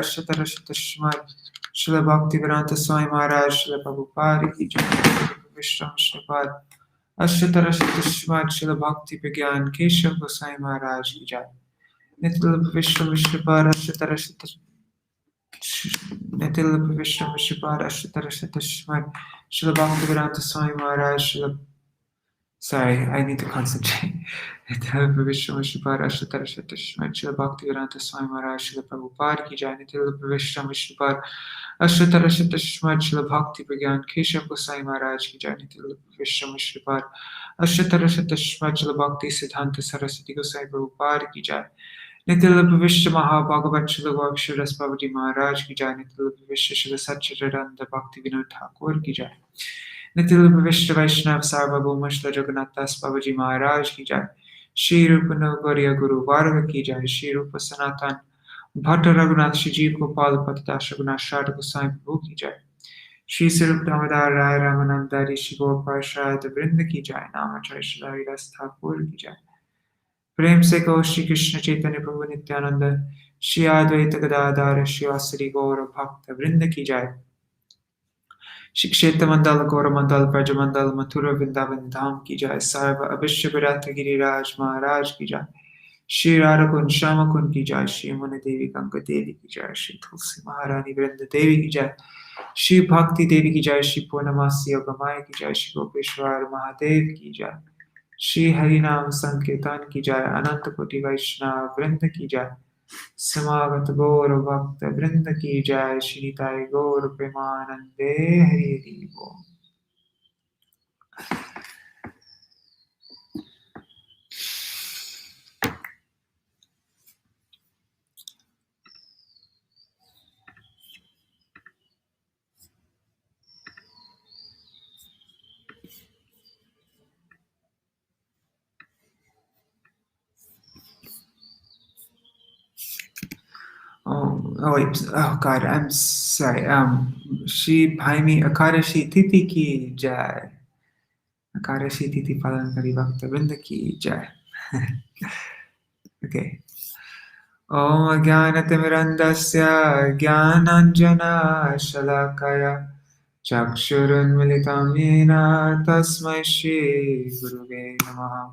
Ashtatar Shrimad Srila Bhaktivedanta Swami Maharaj Srila Prabhupada ki jai. Vishnu Shripad Ashtatar Shrimad Srila Bhakti Vigyan Keshav Goswami Maharaj ki jai. Nitil Vishnu Shripad Ashtatar Nitil Vishnu Shripad Ashtatar Shrimad Srila Bhaktivedanta Swami Maharaj Srila. Sorry, I need to concentrate. Nitil Vishnu Shripad Ashtatar Shrimad Srila Bhaktivedanta Swami Maharaj Srila Prabhupada ki jai. Nitil Vishnu Shripad Ashtatar Shrimad Srila Bhakti Vigyan Keshav Goswami Maharaj ki jai. Nitil Vishnu Shripad Ashtatar Shrimad Srila Bhakti Siddhanta Saraswati Goswami Prabhupada ki jai. Nitil Śrīmad-Bhāgavatam Srila Gopishwaras Babaji Maharaj ki jai. Nitil Srila Satchidananda Bhakti Vinod Thakur ki jai. Nitil Vaishnav Sarvabhauma Srila Jagannath Das Babaji Maharaj ki jai. Shri Rupa Gauriya Guru Varga ki jai. Shri Rupa Sanatan Bhatta Raghunath Shiji Gopal Patadash Raghunath Sharda Goswami Prabhu ki jai. Shri Sarup Damodar Rai Ramananda Rishi Gopal Shrayada Vrinda ki jai. Namacharya Srila Haridas Thakur ki jai. प्रेम से कहो श्री कृष्ण चैतन्य प्रभु नित्यानंद श्री अद्वैत गदाधर श्रीवासरि गौर भक्त वृंद की जय। श्री क्षेत्र मंडल गौर मंडल ब्रज मंडल मथुरा वृंदावन धाम की जय। सर्व अविश्य विराट गिरिराज महाराज की जय। श्री राधा कुंज श्याम कुंज की जय। श्री मुनि देवी गंगा देवी की जय। श्री तुलसी महारानी वृंद देवी की जय। श्री भक्ति देवी की जय। श्री पूर्णमासी योगमाया की जय। श्री गोपेश्वर महादेव की जय। श्री हरि नाम संकीर्तन की जय। अनंत कोटि वैष्णव वृंद की जय। समागत गौर भक्त वृंद की जय। श्री निताय गौर प्रेमानंदे हरि बोल। Oh wait, oh God, I'm sorry. Shri Bhaimi Akadashi Titi ki jai. Akadashi Titi Palan Kari Bhakta Vrinda ki jai. Okay. Om Jnanatimirandasya Jnananjana Shalakaya Chakshurunmilitam Yena Tasmai Shri Guruve Namaha.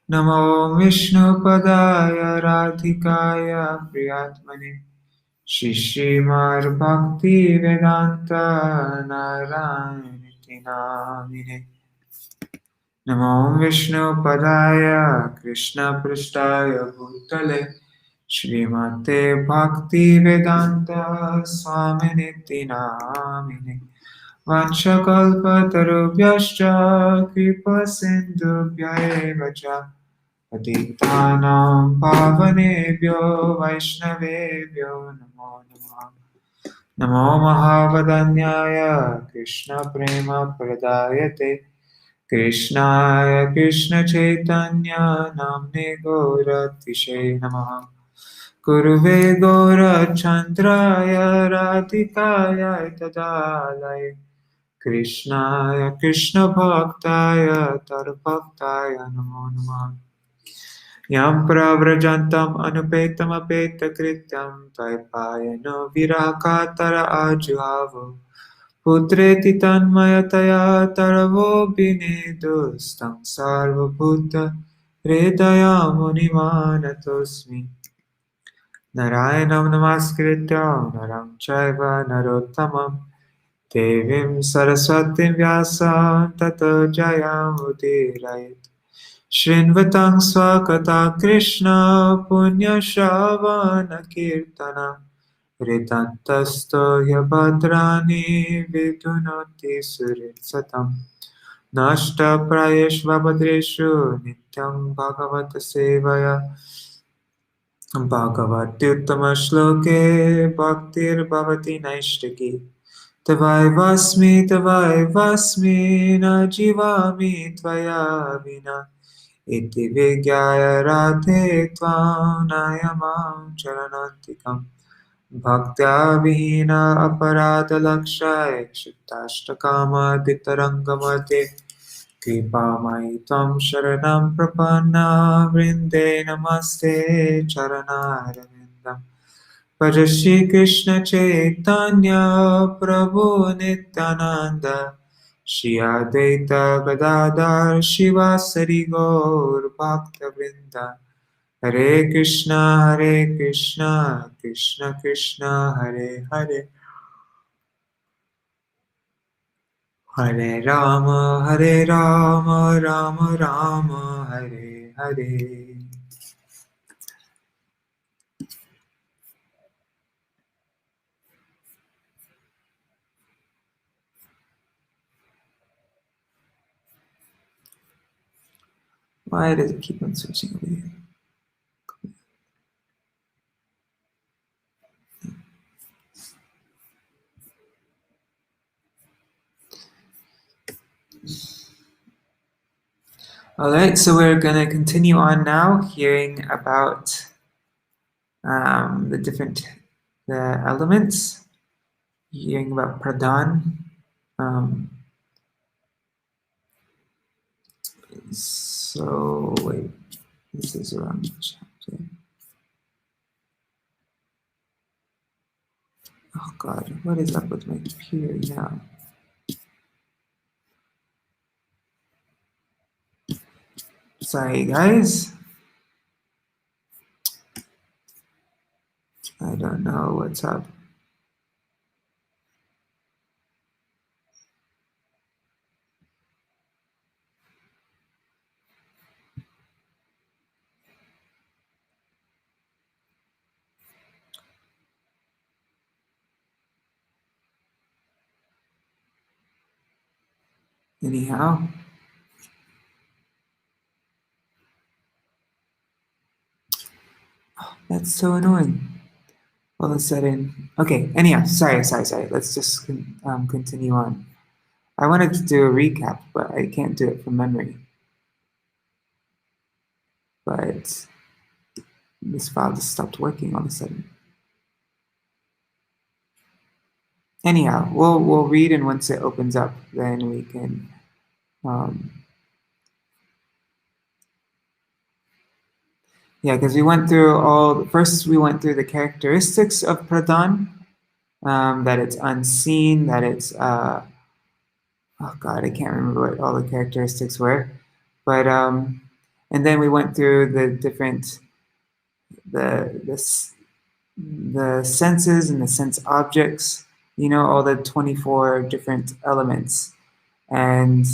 Namo Vishnu Padaya Radhikaya Priyatmane Shri Śrīmad Vedanta Narayana Namine. Namo Vishnu Padaya Krishna Prasthaya Bhutale Śrīmate Bhakti Vedanta Swaminiti Namine. Vanchakalpatarubhyascha kripa sindhubhya eva cha patitanam pavanebhyo vaishnavebhyo namo namaha. Namo Mahavadanyaya Krishna Prema Pradayate Krishnaya Krishna Chaitanya Namne Gauratishe Namaha. Guruve Gaura Chandraya Radhikaya Tadalaya Krishnaya Krishna Bhaktaya Tarbhaktaya Namo Namaha. Yam pravrajantam anupetam apeta krityam taipayano virakatara ajuhavo putreti tanmayataya taravo binedustam sarvabhuta hridaya munimanatosmi. Narayanam namaskritya naram chaiva narottamam devim saraswatim vyasam tato jayam udirayat. Shrinvatang swakata Krishna punya shravana kirtana ritantasto yabhadrani vidunoti suritsatam nashta prayeshva badreshu nityam bhagavata sevaya bhagavati uttama shloke bhaktir bhavati naishtaki tavai vasmi na jivami tvaya vina iti vigyaya radhe tvam nayamam charanantikam bhaktya vihina aparadha lakshaya kshitashtakama ditarangamate kripamai tvam sharanam prapanna vrinde namaste charanarvindam Bhaja Shri Krishna Chaitanya Prabhu Nityananda Shri Advaita Gadadhar Shivasari Gaur Bhakta Vrinda Hare Krishna Krishna Krishna Hare Hare Hare Rama Rama Rama Hare Hare. Why does it keep on switching over here? Alright, so we're going to continue on now, hearing about the elements, hearing about Pradhan. So, wait, this is the wrong chapter. Oh God, what is up with my computer now? Sorry, guys. I don't know what's up. Anyhow. Oh, that's so annoying. All of a sudden. Okay, anyhow, sorry. Let's just continue on. I wanted to do a recap, but I can't do it from memory. But this file just stopped working all of a sudden. Anyhow, we'll read, and once it opens up, then we can yeah, because we went through first we went through the characteristics of Pradhan, that it's unseen, that it's oh God, I can't remember what all the characteristics were, but and then we went through the different the senses and the sense objects, all the 24 different elements, and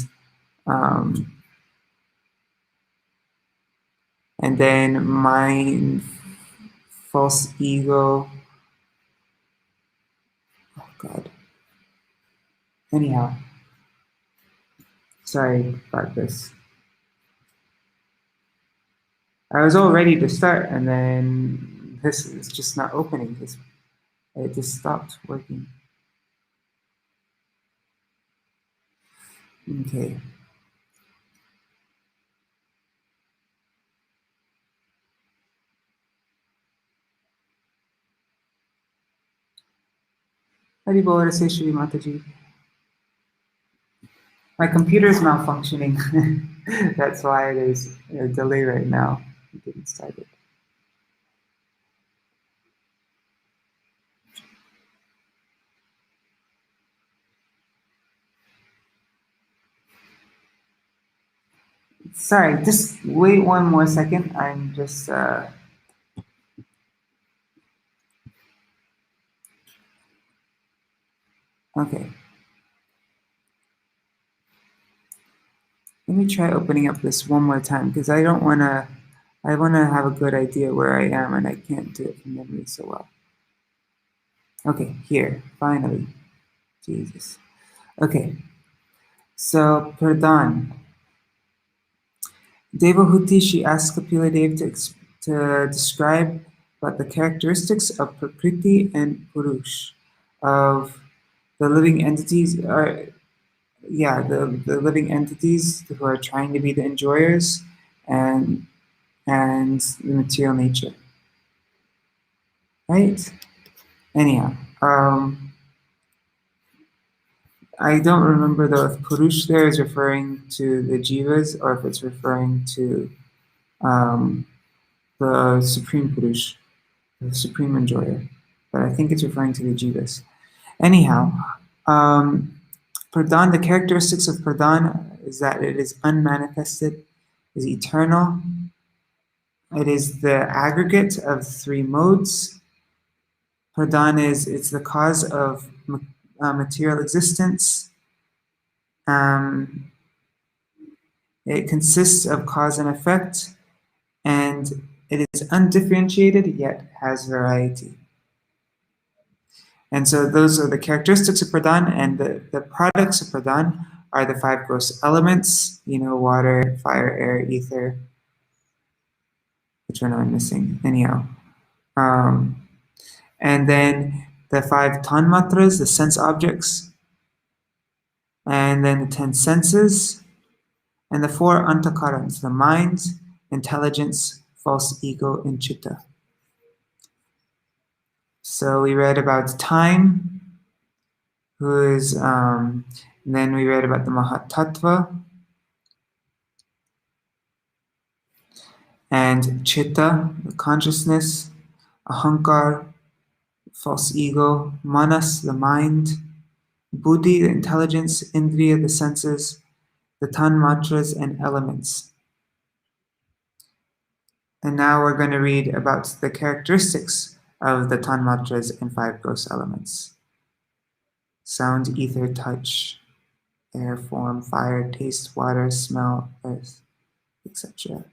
then mind, false ego. Oh God. Anyhow, sorry about this. I was all ready to start, and then this is just not opening. It just stopped working. Okay. Hari Bol, say Shri Mataji. My computer is malfunctioning. That's why there's a delay right now. It didn't start it. Sorry, just wait one more second. I'm just okay. Let me try opening up this one more time, because I want to have a good idea where I am, and I can't do it from memory so well. Okay, here, finally. Jesus. Okay, so Pradhan. Devahuti, she asked Kapila to describe about the characteristics of Prakriti and Purush, of the living entities, the living entities who are trying to be the enjoyers, and the material nature. Right? Anyhow, I don't remember though if Purush there is referring to the jivas, or if it's referring to the Supreme Purush, the Supreme Enjoyer. but I think it's referring to the jivas. Anyhow, Pradhan, the characteristics of Pradhan is that it is unmanifested, is eternal. It is the aggregate of three modes. Pradhan it's the cause of material existence. It consists of cause and effect, and it is undifferentiated yet has variety. And so those are the characteristics of Pradhan, and the products of Pradhan are the five gross elements, water, fire, air, ether. Which one am I missing? Anyhow. And then the five tan-matras, the sense objects, and then the 10 senses, and the four antakarans, the mind, intelligence, false ego, and chitta. So we read about time, and then we read about the Mahatattva, and chitta, the consciousness, ahankar, false ego, manas, the mind, buddhi, the intelligence, indriya, the senses, the tan-matras, and elements. And now we're going to read about the characteristics of the tan-matras and five gross elements. Sound, ether, touch, air, form, fire, taste, water, smell, earth, etc.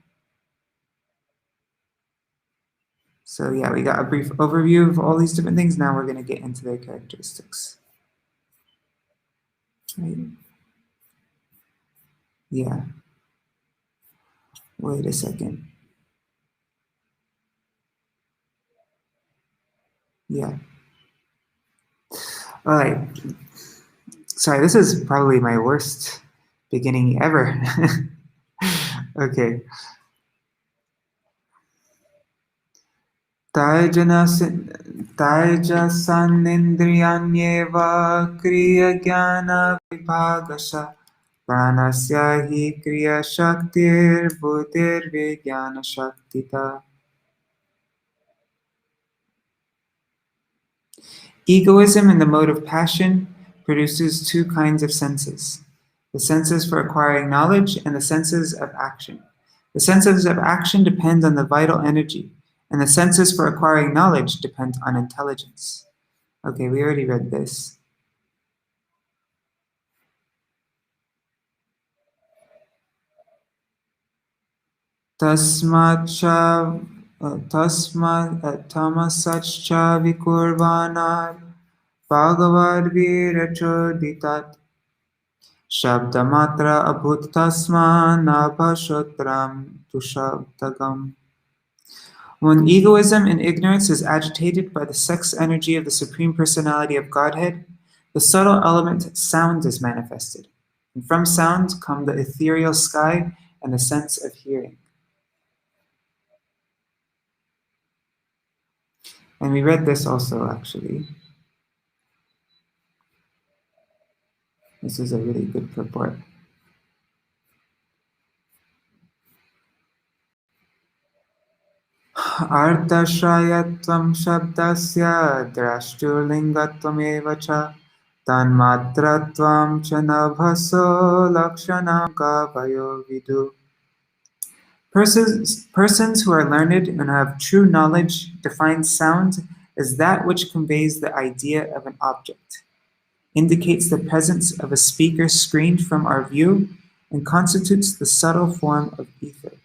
So yeah, we got a brief overview of all these different things. Now we're going to get into their characteristics. Right? Yeah. Wait a second. Yeah. All right. Sorry, this is probably my worst beginning ever. Okay. Taijasannindriyanyeva kriya jnana vibhagasha pranasya hi kriya shaktir buddhir vijnana shaktita. Egoism in the mode of passion produces two kinds of senses: the senses for acquiring knowledge and the senses of action. The senses of action depend on the vital energy, and the senses for acquiring knowledge depend on intelligence. Okay, we already read this. Tamasascha vikurvanar bhagavad virachodhitat shabdamatra abhuttasman abhashotram tushabdagam. When egoism and ignorance is agitated by the sex energy of the Supreme Personality of Godhead, the subtle element sound is manifested. And from sound come the ethereal sky and the sense of hearing. And we read this also, actually. This is a really good purport. Arthashrayatvam shabdasya drashturlingatvam evacha tan-matratvam cha nabhaso lakshanam kavayo vidu. Persons who are learned and have true knowledge define sound as that which conveys the idea of an object, indicates the presence of a speaker screened from our view, and constitutes the subtle form of ether.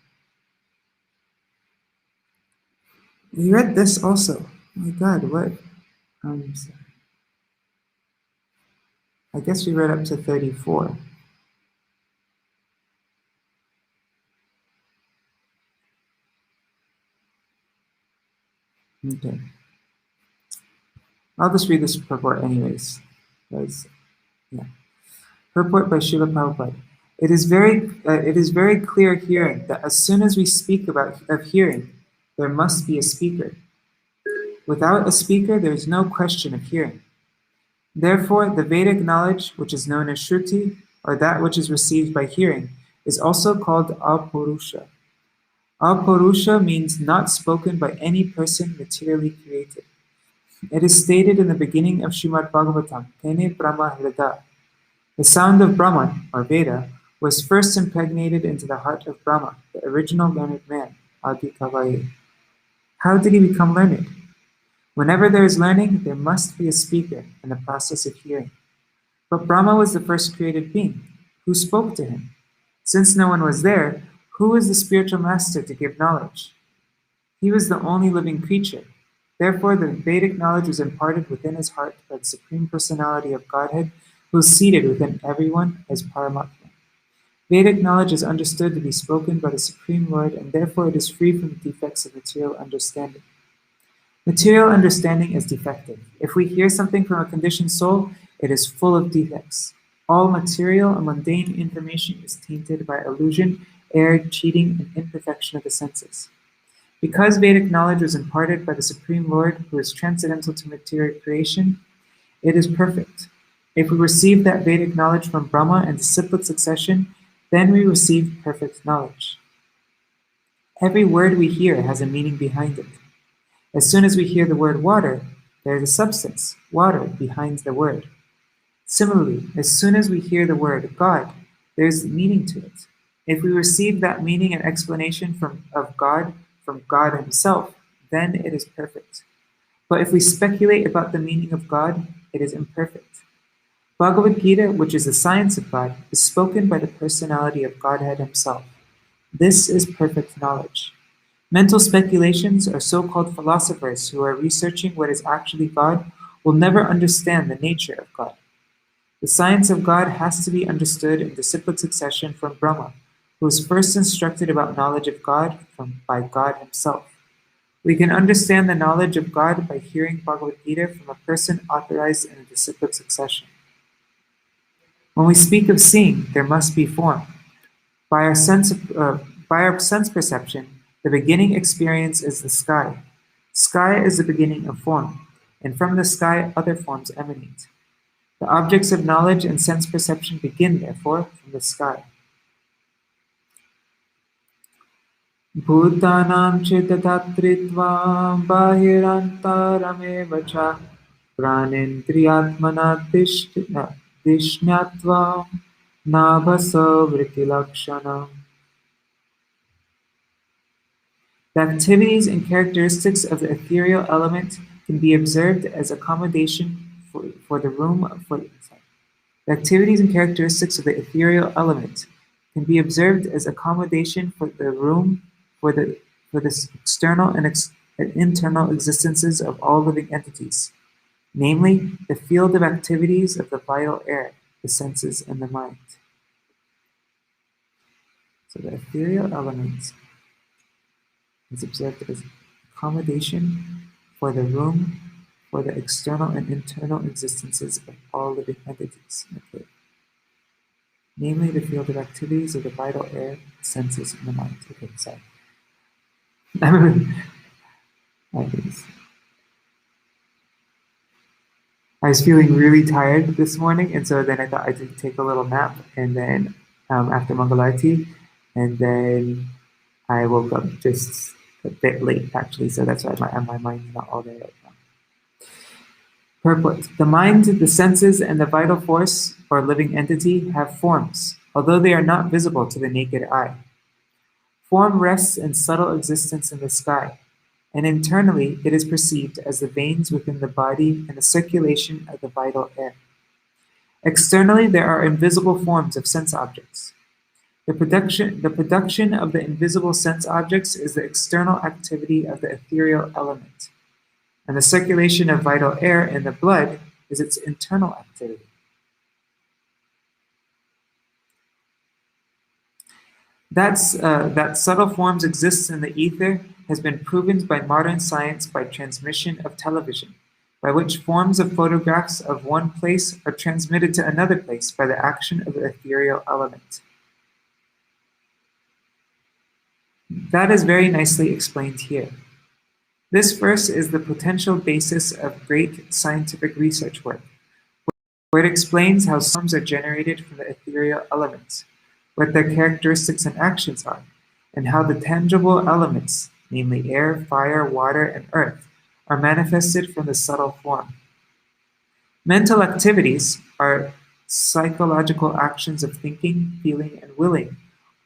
We read this also. Oh my God, what? I'm sorry. I guess we read up to 34. Okay. I'll just read this purport anyways. Purport by Srila Prabhupada. It is very clear hearing that as soon as we speak of hearing, there must be a speaker. Without a speaker, there is no question of hearing. Therefore, the Vedic knowledge, which is known as Shruti, or that which is received by hearing, is also called apurusha. Apurusha means not spoken by any person materially created. It is stated in the beginning of Śrīmad-Bhāgavatam, Tene Brahma Hrida. The sound of Brahman, or Veda, was first impregnated into the heart of Brahma, the original learned man, Adi Kavaye. How did he become learned? Whenever there is learning, there must be a speaker in the process of hearing. But Brahma was the first created being. Who spoke to him? Since no one was there, who was the spiritual master to give knowledge? He was the only living creature. Therefore, the Vedic knowledge was imparted within his heart by the Supreme Personality of Godhead, who is seated within everyone as Paramatma. Vedic knowledge is understood to be spoken by the Supreme Lord, and therefore it is free from the defects of material understanding. Material understanding is defective. If we hear something from a conditioned soul, it is full of defects. All material and mundane information is tainted by illusion, error, cheating, and imperfection of the senses. Because Vedic knowledge was imparted by the Supreme Lord, who is transcendental to material creation, it is perfect. If we receive that Vedic knowledge from Brahma in disciplic succession, then we receive perfect knowledge. Every word we hear has a meaning behind it. As soon as we hear the word water, there is a substance, water, behind the word. Similarly, as soon as we hear the word God, there is meaning to it. If we receive that meaning and explanation of God from God himself, then it is perfect. But if we speculate about the meaning of God, it is imperfect. Bhagavad Gita, which is the science of God, is spoken by the personality of Godhead himself. This is perfect knowledge. Mental speculations, or so-called philosophers who are researching what is actually God, will never understand the nature of God. The science of God has to be understood in disciplic succession from Brahma, who was first instructed about knowledge of God by God himself. We can understand the knowledge of God by hearing Bhagavad Gita from a person authorized in a disciplic succession. When we speak of seeing, there must be form. By our sense perception, the beginning experience is the sky. Sky is the beginning of form, and from the sky other forms emanate. The objects of knowledge and sense perception begin, therefore, from the sky. Bhutanam chetatatritva bahirantaramev cha pranendriyatmana dishnatva nabhasa vritilakshana. The activities and characteristics of the ethereal element can be observed as accommodation for the room for the activities and characteristics of the ethereal element can be observed as accommodation for the room for the external and internal existences of all living entities, namely the field of activities of the vital air, the senses, and the mind. So the ethereal element is observed as accommodation for the room for the external and internal existences of all living entities. Okay. Namely, the field of activities of the vital air, the senses, and the mind. Okay, sorry. I was feeling really tired this morning, and so then I thought I'd take a little nap, and then after Mangalarti, and then I woke up just a bit late, actually, so that's why my mind's not all there right now. Purport. The mind, the senses, and the vital force, or living entity, have forms, although they are not visible to the naked eye. Form rests in subtle existence in the sky, and internally it is perceived as the veins within the body and the circulation of the vital air. Externally, there are invisible forms of sense objects. The production of the invisible sense objects is the external activity of the ethereal element, and the circulation of vital air in the blood is its internal activity. That subtle forms exist in the ether has been proven by modern science by transmission of television, by which forms of photographs of one place are transmitted to another place by the action of the ethereal element. That is very nicely explained here. This verse is the potential basis of great scientific research work, where it explains how forms are generated from the ethereal elements, what their characteristics and actions are, and how the tangible elements, namely air, fire, water, and earth, are manifested from the subtle form. Mental activities are psychological actions of thinking, feeling, and willing,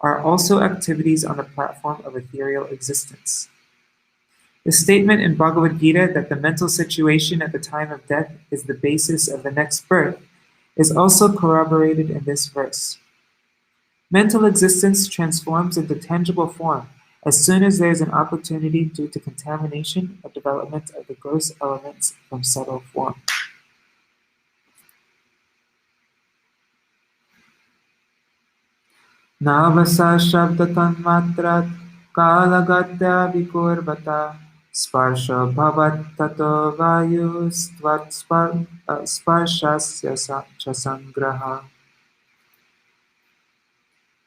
are also activities on the platform of ethereal existence. The statement in Bhagavad Gita that the mental situation at the time of death is the basis of the next birth is also corroborated in this verse. Mental existence transforms into tangible form as soon as there is an opportunity due to contamination or development of the gross elements from subtle form. Navasa shabda tan-matras kalagatya vikurvata sparsha bhavat tato vayus tvat sparshasya cha sangraha.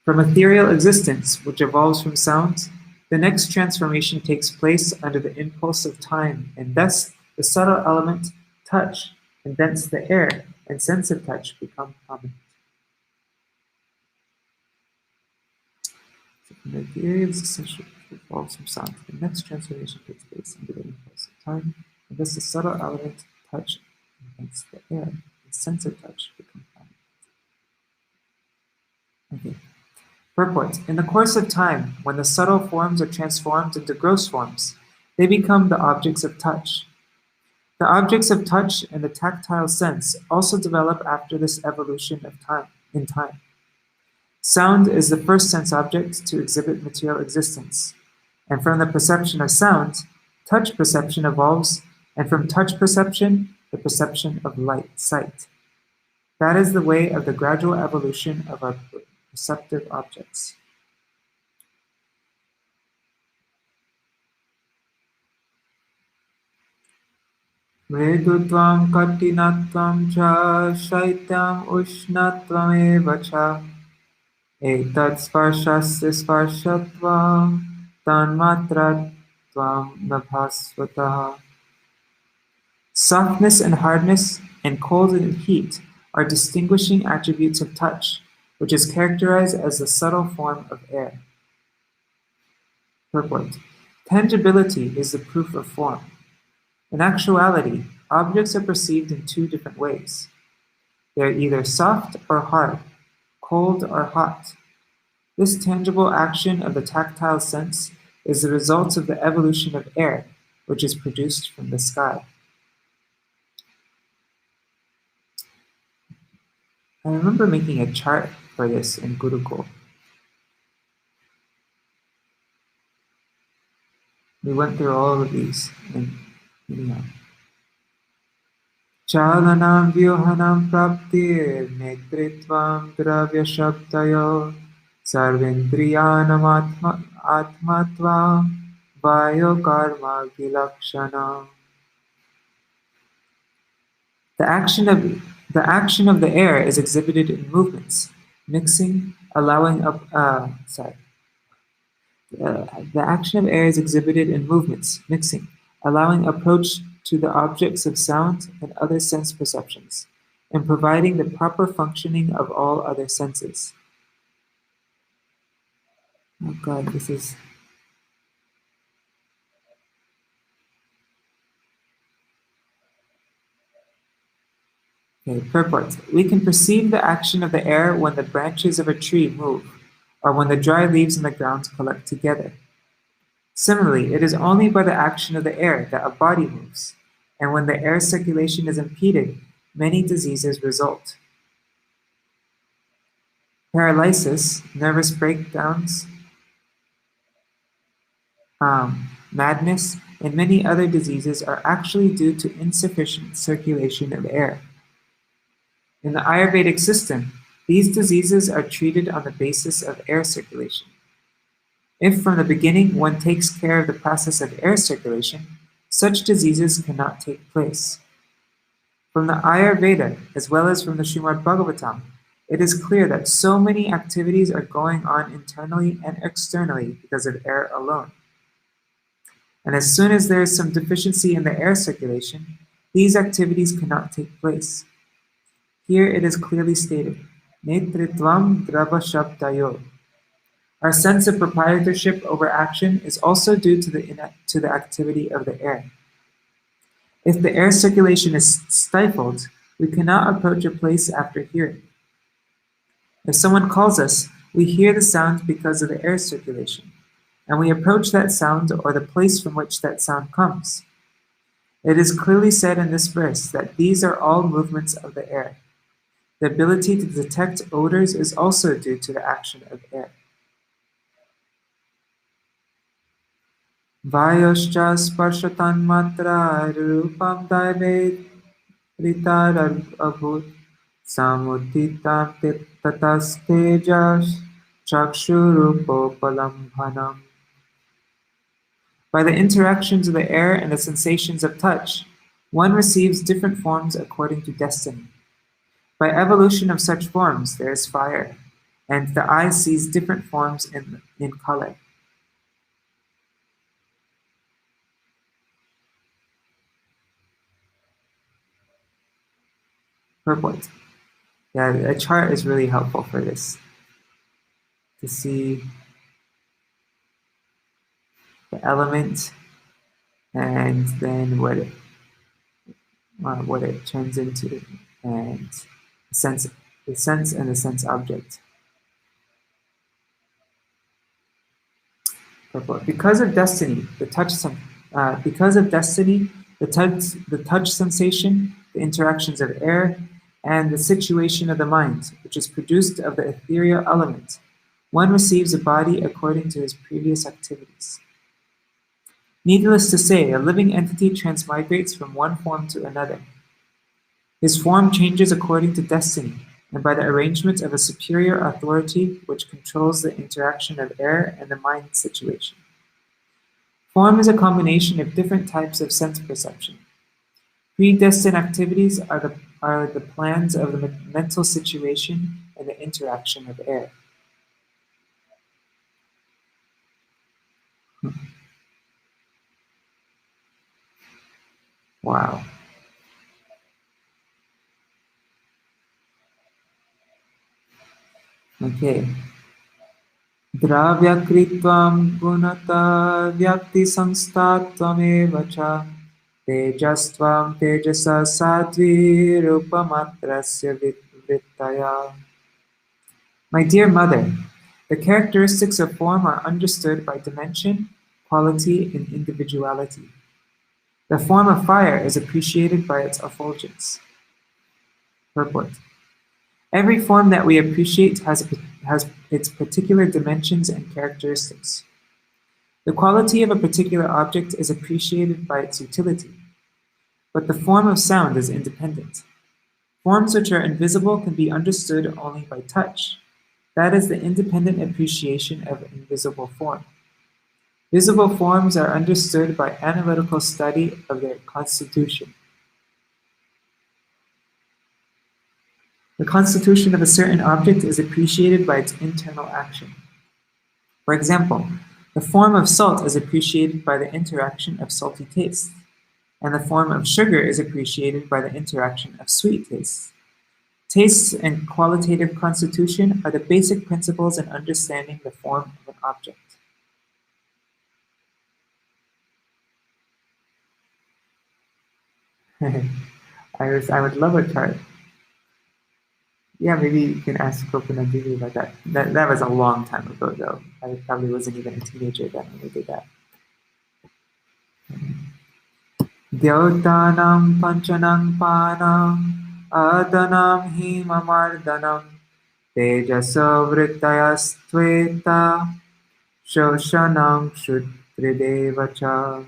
From ethereal existence, which evolves from sound, the next transformation takes place under the impulse of time, and thus the subtle element, touch, and thence the air and sense of touch become prominent. So from the ethereal existence, which evolves from sound, the next transformation takes place under the impulse of time, and thus the subtle element, touch, and thence the air and sense of touch become prominent. Okay. Purport. In the course of time, when the subtle forms are transformed into gross forms, they become the objects of touch. The objects of touch and the tactile sense also develop after this evolution of time. In time. Sound is the first sense object to exhibit material existence, and from the perception of sound, touch perception evolves, and from touch perception, the perception of light, sight. That is the way of the gradual evolution of our perceptive objects. Mridutvam katinatvam cha shaityam ushnatvam eva cha etat sparshasya sparshatvam tan-matratvam nabhasvataha. Softness and hardness and cold and heat are distinguishing attributes of touch, which is characterized as the subtle form of air. Purport. Tangibility is the proof of form. In actuality, objects are perceived in two different ways. They are either soft or hard, cold or hot. This tangible action of the tactile sense is the result of the evolution of air, which is produced from the sky. I remember making a chart for this in Gurukul. We went through all of these. Chalanam vyuhanam praptir netritvam dravya shabdayo sarvendriyanam atmatva vayo karma gilakshana. The action of the air is exhibited in movements, mixing, allowing up. The action of air is exhibited in movements, mixing, allowing approach to the objects of sound and other sense perceptions, and providing the proper functioning of all other senses. Oh God, this is. Okay, purport. We can perceive the action of the air when the branches of a tree move, or when the dry leaves on the ground collect together. Similarly, it is only by the action of the air that a body moves, and when the air circulation is impeded, many diseases result. Paralysis, nervous breakdowns, madness, and many other diseases are actually due to insufficient circulation of air. In the Ayurvedic system, these diseases are treated on the basis of air circulation. If from the beginning one takes care of the process of air circulation, such diseases cannot take place. From the Ayurveda, as well as from the Śrīmad-Bhāgavatam, it is clear that so many activities are going on internally and externally because of air alone. And as soon as there is some deficiency in the air circulation, these activities cannot take place. Here it is clearly stated, Netritvam drava shabdayo. Our sense of proprietorship over action is also due to the activity of the air. If the air circulation is stifled, we cannot approach a place after hearing. If someone calls us, we hear the sound because of the air circulation, and we approach that sound or the place from which that sound comes. It is clearly said in this verse that these are all movements of the air. The ability to detect odors is also due to the action of air. Vayoscha sparsha tan-matras rupam daive ritar abhut samudditam tatas tejas chakshurupopalambhanam. By the interactions of the air and the sensations of touch, one receives different forms according to destiny. By evolution of such forms, there is fire, and the eye sees different forms in color. Purport. Yeah, a chart is really helpful for this, to see the element and then what it turns into, and the sense and the sense object. Because of destiny, the touch sensation, the interactions of air, and the situation of the mind, which is produced of the ethereal element, one receives a body according to his previous activities. Needless to say, a living entity transmigrates from one form to another. His form changes according to destiny, and by the arrangement of a superior authority which controls the interaction of air and the mind situation. Form is a combination of different types of sense perception. Predestined activities are the plans of the mental situation and the interaction of air. Wow. Okay. Dravyakritvam gunata vyakti samstatvam cha tejastvam tejasa sadvi rupamatrasya vrittaya. My dear mother, the characteristics of form are understood by dimension, quality, and individuality. The form of fire is appreciated by its effulgence. Purport. Every form that we appreciate has its particular dimensions and characteristics. The quality of a particular object is appreciated by its utility, but the form of sound is independent. Forms which are invisible can be understood only by touch. That is the independent appreciation of invisible form. Visible forms are understood by analytical study of their constitution. The constitution of a certain object is appreciated by its internal action. For example, the form of salt is appreciated by the interaction of salty tastes, and the form of sugar is appreciated by the interaction of sweet tastes. Tastes and qualitative constitution are the basic principles in understanding the form of an object. I would love a chart. Yeah, maybe you can ask Coconut Didi about that. That was a long time ago, though. I probably wasn't even a teenager then when we did that. Dyauttanam panchanam panam adanam himamardhanam tejaso vrittayastveta shoshanam shutridevacha.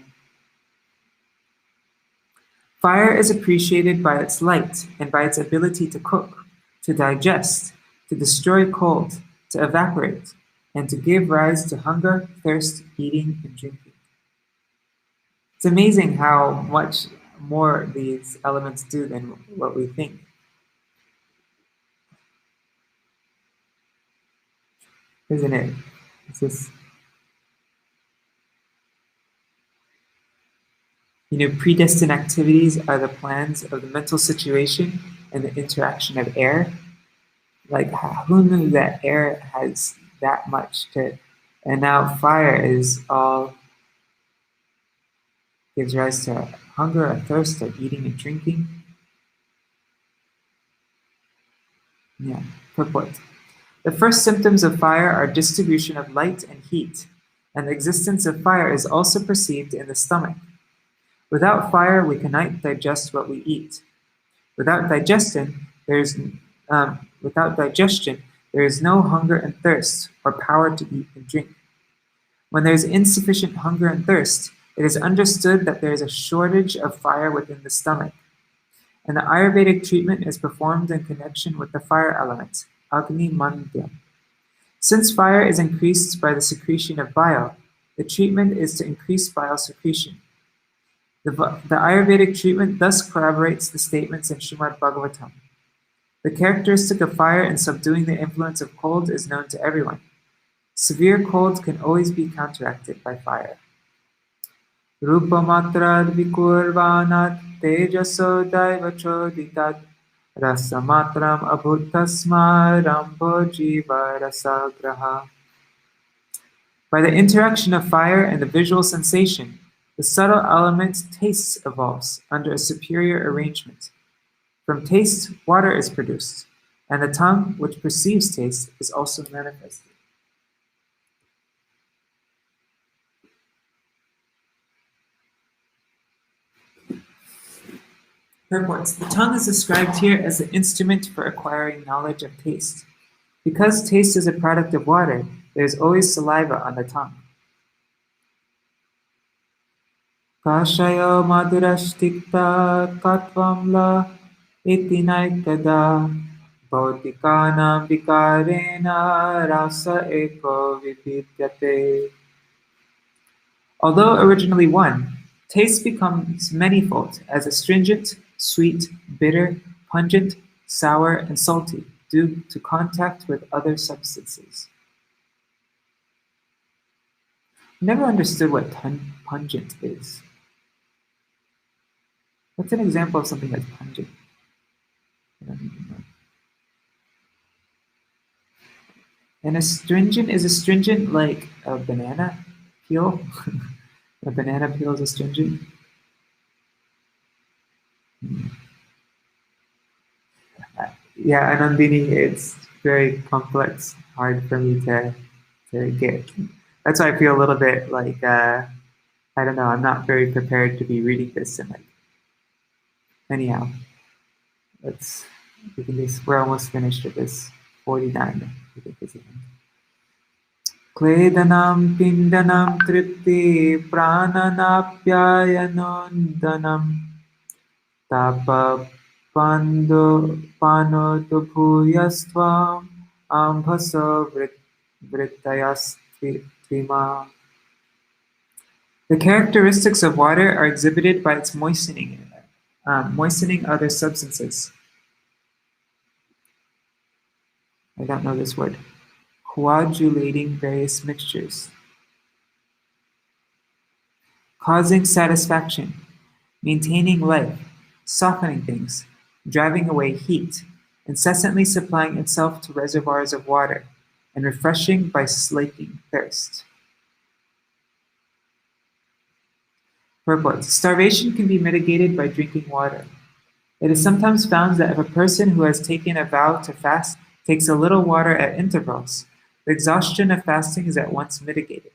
Fire is appreciated by its light and by its ability to cook, to digest, to destroy cold, to evaporate, and to give rise to hunger, thirst, eating, and drinking. It's amazing how much more these elements do than what we think. Isn't it? It's just, predestined activities are the plans of the mental situation and the interaction of air. Like, who knew that air has that much to it? And now fire is all gives rise to hunger or thirst or eating and drinking. Yeah, purport. The first symptoms of fire are distribution of light and heat, and the existence of fire is also perceived in the stomach. Without fire, we cannot digest what we eat. Without digestion, there is no hunger and thirst or power to eat and drink. When there is insufficient hunger and thirst, it is understood that there is a shortage of fire within the stomach, and the Ayurvedic treatment is performed in connection with the fire element, Agni Mandya. Since fire is increased by the secretion of bile, the treatment is to increase bile secretion. The Ayurvedic treatment thus corroborates the statements in Śrīmad-Bhāgavatam. The characteristic of fire in subduing the influence of cold is known to everyone. Severe cold can always be counteracted by fire. Rupamatrad vikurvanat tejaso daiva choditat rasamatram abhutasma rambho jiva rasagraha. By the interaction of fire and the visual sensation, the subtle element taste evolves under a superior arrangement. From taste, water is produced, and the tongue, which perceives taste, is also manifested. Purports. The tongue is described here as the instrument for acquiring knowledge of taste. Because taste is a product of water, there is always saliva on the tongue. Kashayo madurashtikta katvam iti naikada bhautikānam vikarena rasa eko vividyate. Although originally one, taste becomes manifold as astringent, sweet, bitter, pungent, sour, and salty due to contact with other substances. Never understood what pungent is. What's an example of something that's pungent? I don't even know. And is astringent like a banana peel? A banana peel is astringent? Yeah, Anandini, it's very complex, hard for me to get. That's why I feel a little bit like, I don't know, I'm not very prepared to be reading this. And anyhow, we're almost finished with this 49. I think is the end. Kledanam pindanam tripti prananapyayanondanam tapa panodubhuyastvam ambhaso vrittayastvima. The characteristics of water are exhibited by its moistening other substances. I don't know this word. Coagulating various mixtures. Causing satisfaction, maintaining life, softening things, driving away heat, incessantly supplying itself to reservoirs of water, and refreshing by slaking thirst. Purport. Starvation can be mitigated by drinking water. It is sometimes found that if a person who has taken a vow to fast takes a little water at intervals, the exhaustion of fasting is at once mitigated.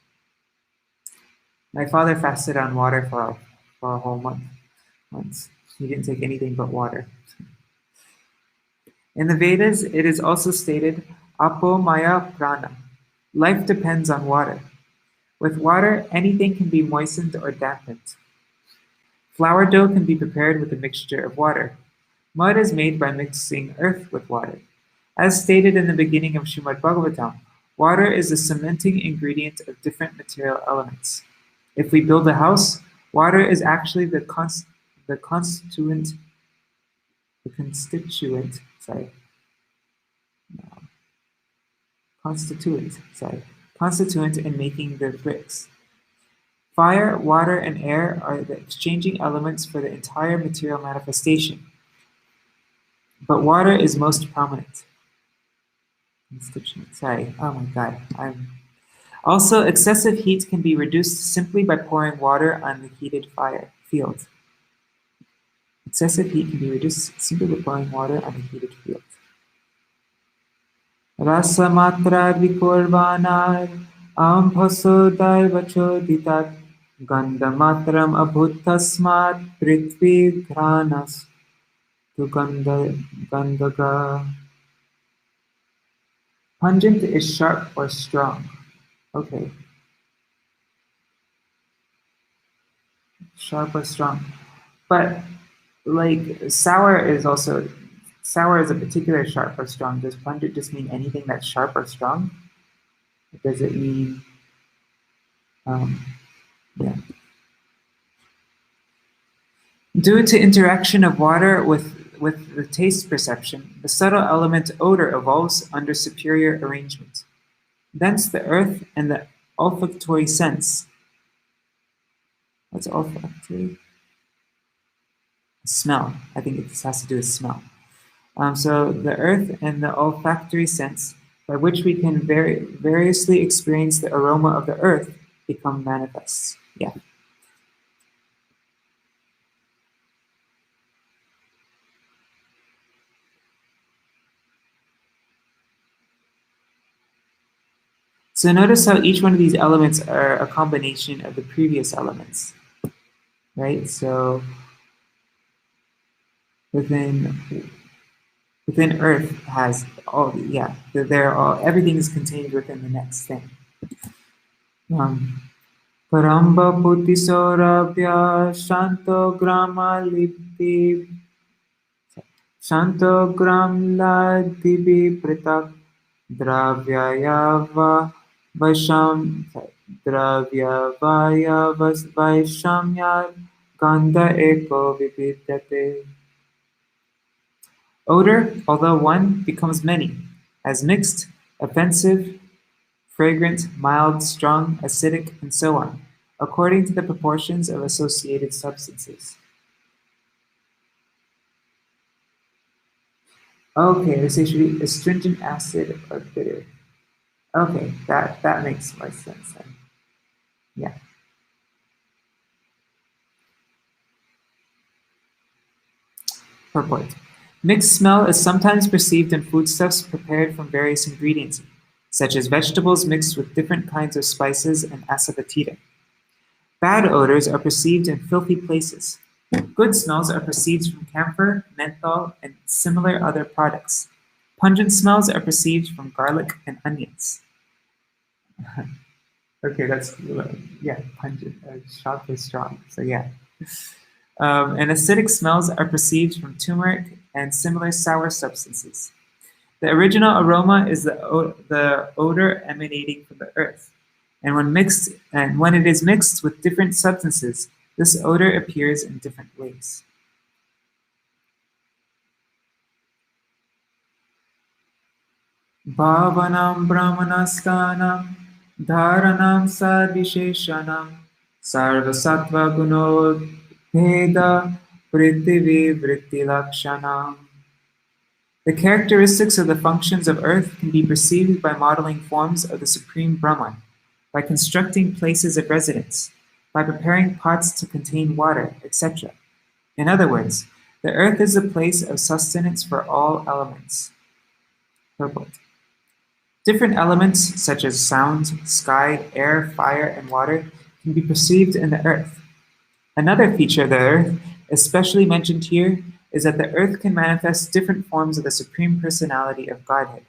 My father fasted on water for a whole month once. He didn't take anything but water. In the Vedas, it is also stated, Apo Maya Prana. Life depends on water. With water, anything can be moistened or dampened. Flour dough can be prepared with a mixture of water. Mud is made by mixing earth with water. As stated in the beginning of Śrīmad-Bhāgavatam, water is the cementing ingredient of different material elements. If we build a house, water is actually the constituent in making the bricks. Fire, water, and air are the exchanging elements for the entire material manifestation. But water is most prominent. Oh my God. Also, excessive heat can be reduced simply by pouring water on the heated field. Excessive heat can be reduced simply with boiling water on a heated field. Rasa matra vikurvanar ambhaso daivachodhitat gandha matram abhutasmat prithvi granas to gandhaga. Pungent is sharp or strong. Okay. Sharp or strong. But like sour is a particular sharp or strong. Does pungent just mean anything that's sharp or strong? Does it mean yeah. Due to interaction of water with the taste perception, the subtle element odor evolves under superior arrangement. Thence the earth and the olfactory sense. What's olfactory? Smell. I think this has to do with smell. So the earth and the olfactory sense, by which we can variously experience the aroma of the earth, become manifest. Yeah. So notice how each one of these elements are a combination of the previous elements, right? So within Earth has all, yeah, they're all, everything is contained within the next thing. Paramba puti sorabhya shanto grama libdi shanto gram la dibi pritak dravyayava vaisham dravyavaya vaishamya gandha eko vividyate. Odor, although one, becomes many, as mixed, offensive, fragrant, mild, strong, acidic, and so on, according to the proportions of associated substances. Okay, this should be astringent, acid, or bitter. Okay, that makes more sense then. Yeah. Purport. Mixed smell is sometimes perceived in foodstuffs prepared from various ingredients, such as vegetables mixed with different kinds of spices and asafoetida. Bad odors are perceived in filthy places. Good smells are perceived from camphor, menthol, and similar other products. Pungent smells are perceived from garlic and onions. Okay, that's, yeah, pungent. Sharp is strong, so yeah. And acidic smells are perceived from turmeric and similar sour substances. The original aroma is the odor emanating from the earth, and when it is mixed with different substances, this odor appears in different ways. Bhavanam brahmanaskanam dharanam sadvisheshanam sarvasattva gunodheda prithivi vritti lakshanam. The characteristics of the functions of earth can be perceived by modeling forms of the Supreme Brahman, by constructing places of residence, by preparing pots to contain water, etc. In other words, the earth is a place of sustenance for all elements. Purport. Different elements, such as sound, sky, air, fire, and water, can be perceived in the earth. Another feature of the earth, especially mentioned here, is that the earth can manifest different forms of the Supreme Personality of Godhead.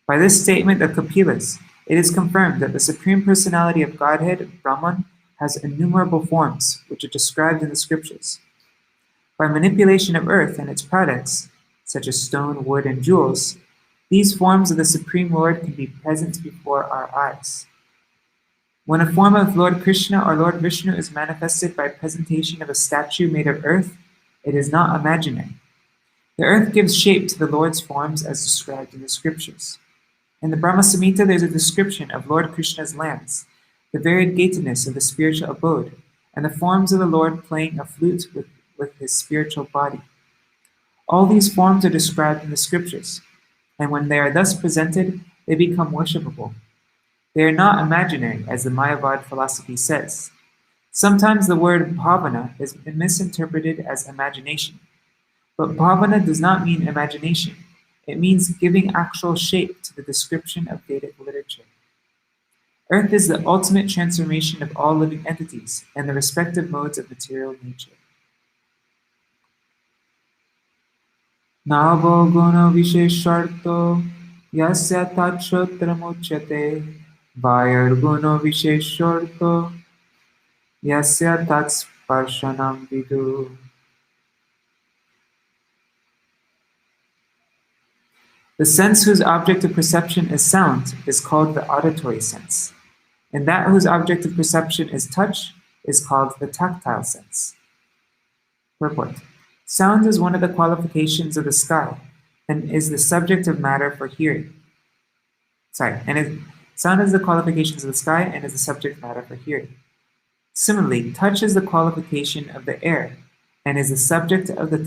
By this statement of Kapila's, it is confirmed that the Supreme Personality of Godhead, Brahman, has innumerable forms, which are described in the scriptures. By manipulation of earth and its products, such as stone, wood, and jewels, these forms of the Supreme Lord can be present before our eyes. When a form of Lord Krishna or Lord Vishnu is manifested by presentation of a statue made of earth, it is not imaginary. The earth gives shape to the Lord's forms as described in the scriptures. In the Brahma Samhita, there's a description of Lord Krishna's lands, the variegatedness of the spiritual abode, and the forms of the Lord playing a flute with his spiritual body. All these forms are described in the scriptures, and when they are thus presented, they become worshipable. They are not imaginary, as the Mayavad philosophy says. Sometimes the word bhavana is misinterpreted as imagination, but bhavana does not mean imagination. It means giving actual shape to the description of Vedic literature. Earth is the ultimate transformation of all living entities and the respective modes of material nature. Navo guna vishesharto yasya tachotramuchyate vayarguno vishesharto yasya tatsparshanam vidu. The sense whose object of perception is sound is called the auditory sense, and that whose object of perception is touch is called the tactile sense. Purport. Sound is one of the qualifications of the sky and is the subject of matter for hearing. Sound is the qualifications of the sky and is the subject matter for hearing. Similarly, touch is the qualification of the air and is the subject of the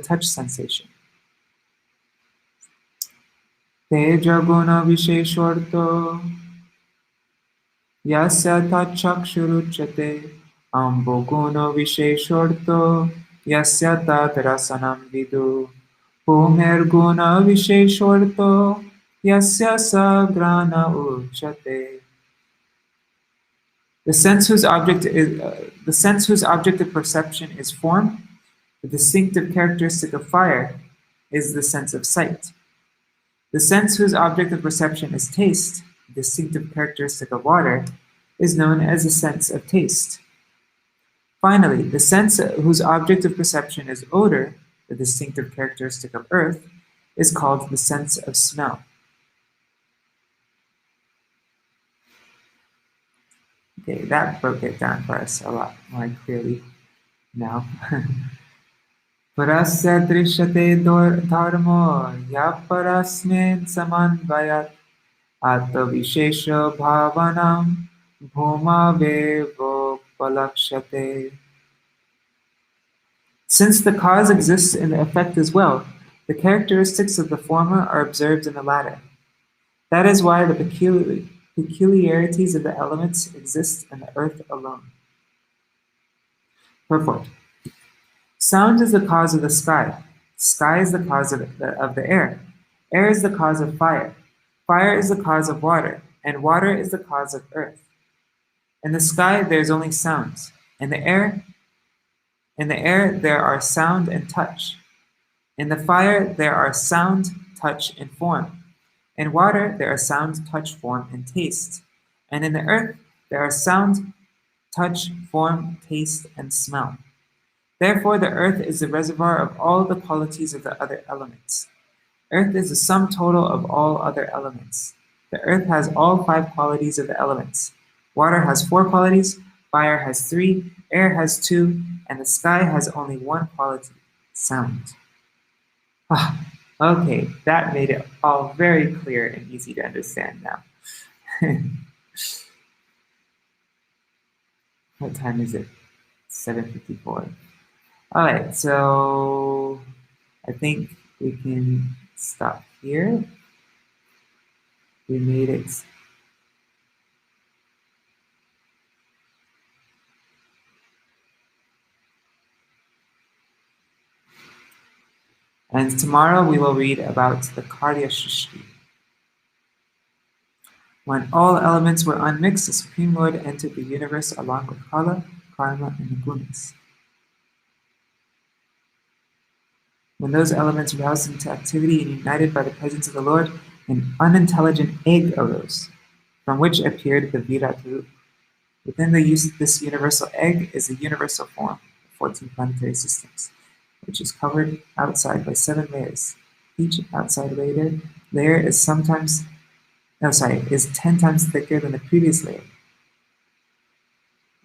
touch sensation. Tejaguna visheshwarto yasya tachakshuruchyate amboguna visheshwarto yasya tatrasanam vidu pumerguna visheshwarto yasya sagrana uchate. The sense whose object of perception is form, the distinctive characteristic of fire, is the sense of sight. The sense whose object of perception is taste, the distinctive characteristic of water, is known as the sense of taste. Finally, the sense whose object of perception is odor, the distinctive characteristic of earth, is called the sense of smell. Okay, that broke it down for us a lot more clearly now. Parasya drishyate dharmo yaparasmin samanvayat atta vishesha bhavanam bhumavevo palakshate. Since the cause exists in the effect as well, the characteristics of the former are observed in the latter. That is why the peculiarities of the elements exist in the earth alone. Purport. Sound is the cause of the sky. Sky is the cause of the air. Air is the cause of fire. Fire is the cause of water, and water is the cause of earth. In the sky, there is only sounds. In the air, there are sound and touch. In the fire, there are sound, touch, and form. In water, there are sound, touch, form, and taste. And in the earth, there are sound, touch, form, taste, and smell. Therefore, the earth is the reservoir of all the qualities of the other elements. Earth is the sum total of all other elements. The earth has all 5 qualities of the elements. Water has 4 qualities, fire has 3, air has 2, and the sky has only 1 quality, sound. Okay, that made it all very clear and easy to understand now. What time is it? 7:54. All right, so I think we can stop here. We made it. And tomorrow we will read about the Karya Shrishti. When all elements were unmixed, the Supreme Lord entered the universe along with Kala, Karma, and the Gunas. When those elements roused into activity and united by the presence of the Lord, an unintelligent egg arose, from which appeared the Virat Rup. Within this universal egg is the universal form of 14 planetary systems, which is covered outside by 7 layers. Each outside layer is 10 times thicker than the previous layer.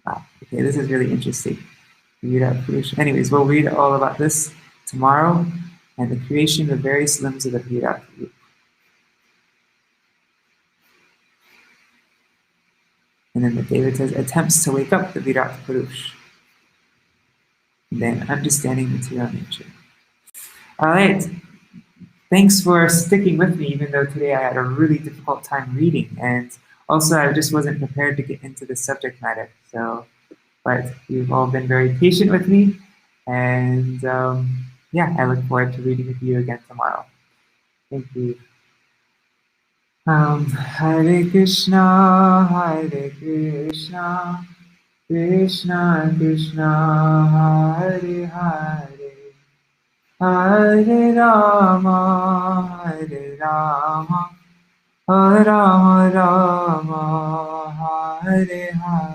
Wow, okay, this is really interesting. Anyways, we'll read all about this tomorrow and the creation of various limbs of the Virat Rup. And then the Devata's attempts to wake up the Virat Purush. And then understanding material nature. All right. Thanks for sticking with me, even though today I had a really difficult time reading. And Also, I just wasn't prepared to get into the subject matter. So, but you've all been very patient with me, and yeah, I look forward to reading with you again tomorrow. Thank you. Hare Krishna, Hare Krishna, Krishna Krishna, Hare Hare, Hare Rama, Hare Rama, Rama Rama, Hare Hare.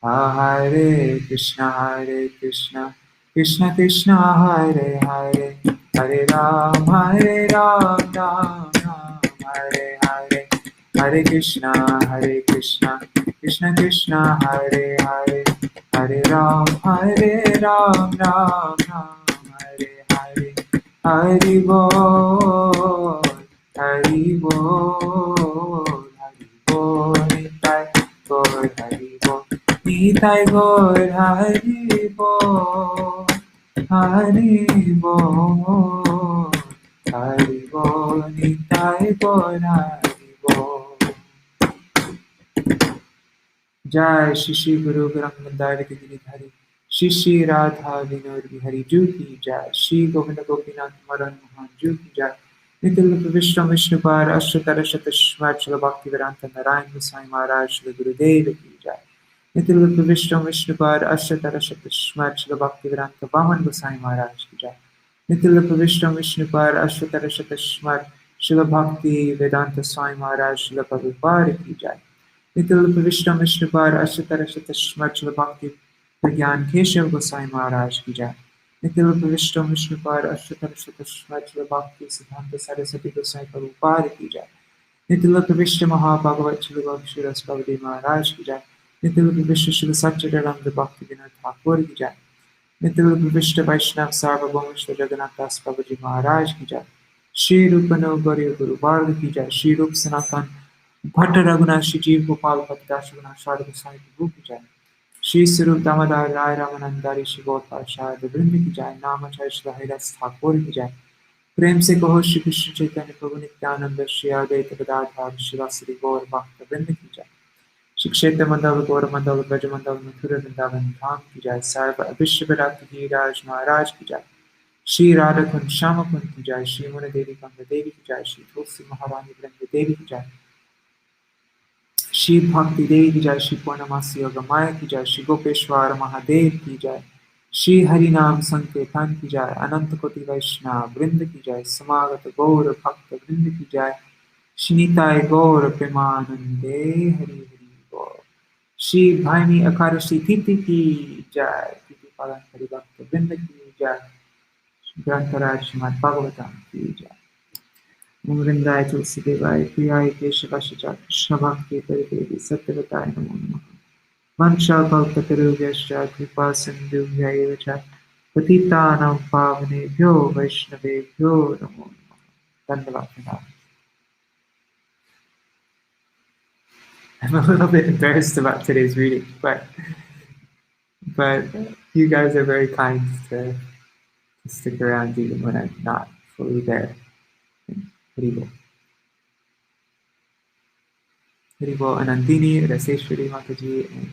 Hare Krishna, Krishna Krishna, Hare Hare, Hare Ram, Ram Ram, Hare Hare, Hare Krishna, Krishna Krishna, Hare Hare, Hare Ram, Ram Ram, Hare Hare, Hari Bol, Hari Bol, Hari Bol, Nitai Gaur, Hari Bol. Nitai Gaur, Hari Bol, Hari Bol, Hari Bol, Nitai Gaur, Hari Bol. Jai Shri Shri Guru Garamandari Giridhari, Shri Shri Radha Vinod Bihari Juki Jai, Shri Govinda Gopinath Maran Mohan Juki Jai, Nitil Vishnu Vishnupar Ashtatara Shatashmat Shri Bhakti Vedanta Narayan Goswami Maharaj Shri Gurudev Ki Jai. Nitil Vishnu Vishnupar Ashtatara Shatashmat Shri Bhakti Vedanta Vaman Goswami Maharaj Ki Jai. Nitil Vishnu Vishnupar Ashtatara Shatashmat Shri Bhakti Vedanta Swami Maharaj Shri Prabhupada Ki Jai. Nitil Vishnu Vishnupar Ashtatara Shatashmat Shri Bhakti Vigyan Keshav Goswami Maharaj Ki Jai. Nitil Vishnu Vishnupar Ashtatara Shatashmat Shri Bhakti Siddhanta Saraswati Goswami Prabhupada Ki Jai. Nitil Vishnu Mahabhagavat Shri Bhakti Raspavati Maharaj Ki Jai. Nitil Vishnu Shri Satchidananda Bhakti Vinod Thakur Ki Jai. Nitil Vishnu Vaishnav Sarvabhauma Shri Jagannath Das Babaji Maharaj Ki Jai. Shri Rupano Gauri Guru Varga Ki Jai. Shri Rup Sanatan Bhatta Raghunath Shri Jeev Gopal Bhatta Raghunath Sharda Goswami Prabhu Ki Jai. Shri Sarup Damodar Rai Ramanandari Shri Gopal Sharda Vrinda Ki Jai. Namacharya Shri Haridas Thakur Ki Jai. प्रेम से कहो श्री कृष्ण चैतन्य प्रभु नित्यानंद श्री अद्वैत गदाधर श्रीवासुदेव गौर भक्त वृंद की जय। श्री क्षेत्र मंडल गौर मंडल ब्रज मंडल मथुरा वृंदावन धाम की जय। सर्व विश्व विराट गिरिराज महाराज की जय। श्री राधा कुंज श्याम कुंज की जय। श्री मुन देवी गंगा देवी की जय। श्री तुलसी महारानी वृंद देवी की जय। श्री भक्ति देवी की जय। श्री पूर्णमासी योग माया की जय। श्री गोपेश्वर महादेव की जय। श्री हरि नाम संकीर्तन की जय। अनंत कोटि वैष्णव वृंद की जय। समागत गौर भक्त वृंद की जय। श्रीनिताय गौर प्रेमानंदे हरि हरि बोल। श्री भाईनी एकादशी तिथि की जय। तिथि पालन हरि भक्त वृंद की जय। ग्रंथराज श्रीमद् भागवतम की जय। वृंदाय तुलसी देवाय प्रियाय केशवाय कृष्ण भक्ति परिदेवी सत्यवताय नमो नमः। वंशाकल्पतरुभ्यश्च कृपा सिन्धुभ्यैव च पतितानां पावनेभ्यो वैष्णवेभ्यो नमो नमः। धन्यवाद। I'm a little bit embarrassed about today's reading, but you guys are very kind to stick around even when I'm not fully there. Haribol. Haribol Anandini, Raseshwari Mataji, and